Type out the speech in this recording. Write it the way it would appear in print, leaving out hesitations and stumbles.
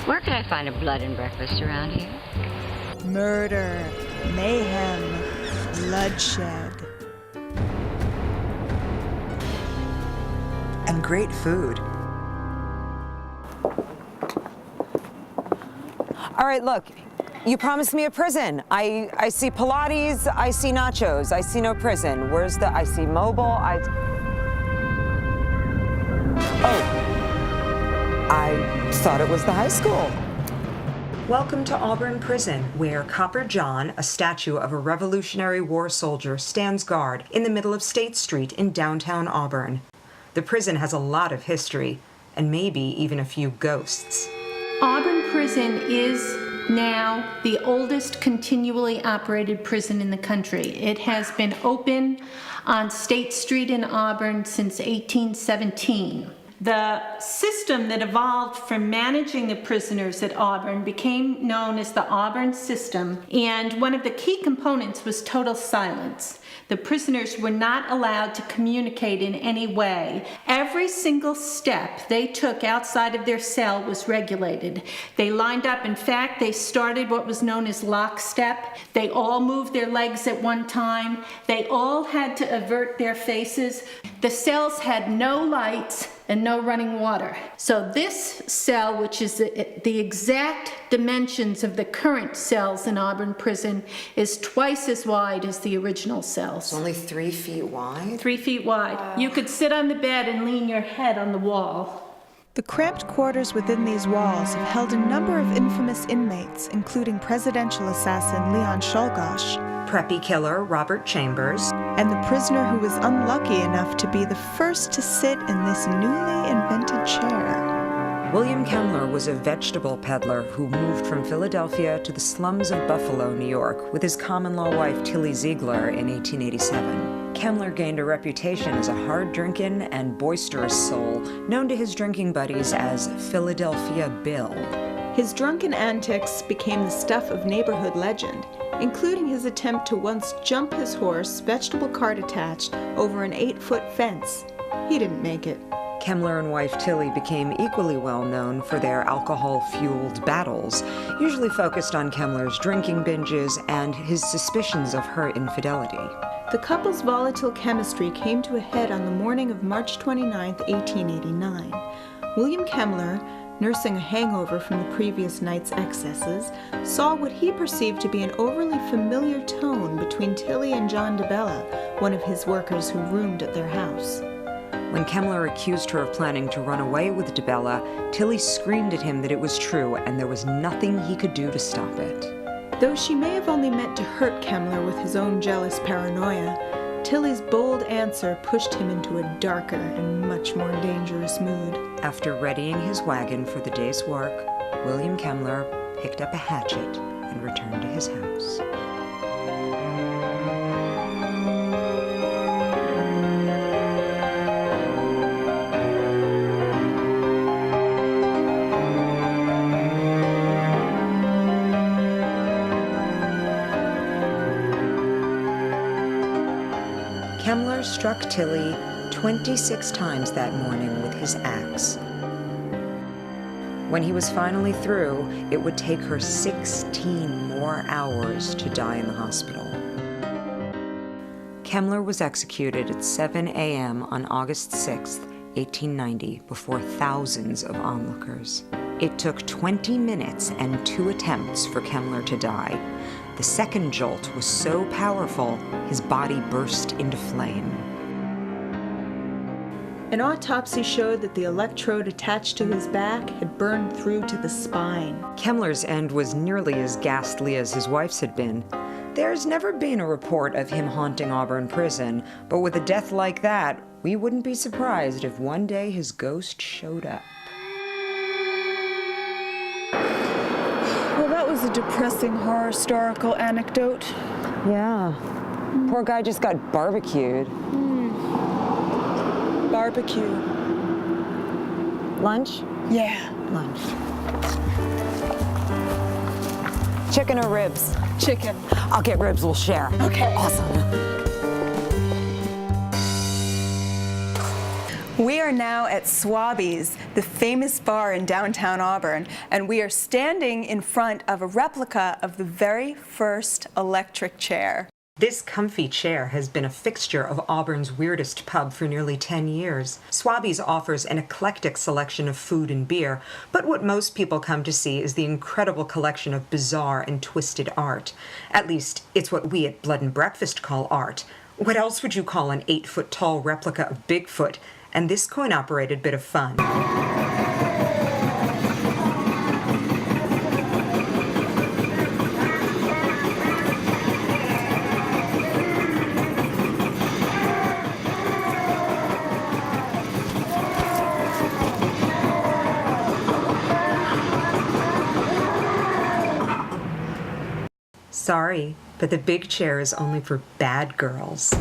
Where can I find a blood and breakfast around here? Murder, mayhem, bloodshed. And great food. All right, look, you promised me a prison. I see Pilates, I see nachos, I see no prison. Where's I see mobile, I thought it was the high school. Welcome to Auburn Prison, where Copper John, a statue of a Revolutionary War soldier, stands guard in the middle of State Street in downtown Auburn. The prison has a lot of history, and maybe even a few ghosts. Auburn Prison is now the oldest continually operated prison in the country. It has been open on State Street in Auburn since 1817. The system that evolved from managing the prisoners at Auburn became known as the Auburn system, and one of the key components was total silence. The prisoners were not allowed to communicate in any way. Every single step they took outside of their cell was regulated. They lined up. In fact, they started what was known as lockstep. They all moved their legs at one time. They all had to avert their faces. The cells had no lights and no running water. So this cell, which is the exact dimensions of the current cells in Auburn Prison, is twice as wide as the original cells. It's only 3 feet wide? 3 feet wide. You could sit on the bed and lean your head on the wall. The cramped quarters within these walls have held a number of infamous inmates, including presidential assassin Leon Czolgosz, Preppy killer Robert Chambers, and the prisoner who was unlucky enough to be the first to sit in this newly invented chair. William Kemmler was a vegetable peddler who moved from Philadelphia to the slums of Buffalo, New York, with his common-law wife Tilly Ziegler in 1887. Kemmler gained a reputation as a hard-drinking and boisterous soul, known to his drinking buddies as Philadelphia Bill. His drunken antics became the stuff of neighborhood legend, including his attempt to once jump his horse, vegetable cart attached, over an 8-foot fence. He didn't make it. Kemmler and wife Tilly became equally well known for their alcohol-fueled battles, usually focused on Kemmler's drinking binges and his suspicions of her infidelity. The couple's volatile chemistry came to a head on the morning of March 29, 1889. William Kemmler, nursing a hangover from the previous night's excesses, saw what he perceived to be an overly familiar tone between Tilly and John DeBella, one of his workers who roomed at their house. When Kemmler accused her of planning to run away with DeBella, Tilly screamed at him that it was true and there was nothing he could do to stop it. Though she may have only meant to hurt Kemmler with his own jealous paranoia, Tilly's bold answer pushed him into a darker and much more dangerous mood. After readying his wagon for the day's work, William Kemmler picked up a hatchet and returned to his house. Kemmler struck Tilly 26 times that morning with his axe. When he was finally through, it would take her 16 more hours to die in the hospital. Kemmler was executed at 7 a.m. on August 6, 1890, before thousands of onlookers. It took 20 minutes and 2 attempts for Kemmler to die. The second jolt was so powerful, his body burst into flame. An autopsy showed that the electrode attached to his back had burned through to the spine. Kemmler's end was nearly as ghastly as his wife's had been. There's never been a report of him haunting Auburn Prison, but with a death like that, we wouldn't be surprised if one day his ghost showed up. Well, that was a depressing historical anecdote. Yeah. Poor guy just got barbecued. Barbecue. Lunch? Yeah. Lunch. Chicken or ribs? Chicken. I'll get ribs, we'll share. Okay. Awesome. We are now at Swabby's, the famous bar in downtown Auburn, and we are standing in front of a replica of the very first electric chair. This comfy chair has been a fixture of Auburn's weirdest pub for nearly 10 years. Swabby's offers an eclectic selection of food and beer, but what most people come to see is the incredible collection of bizarre and twisted art. At least, it's what we at Blood and Breakfast call art. What else would you call an 8-foot-tall replica of Bigfoot? And this coin-operated bit of fun. Sorry, but the big chair is only for bad girls.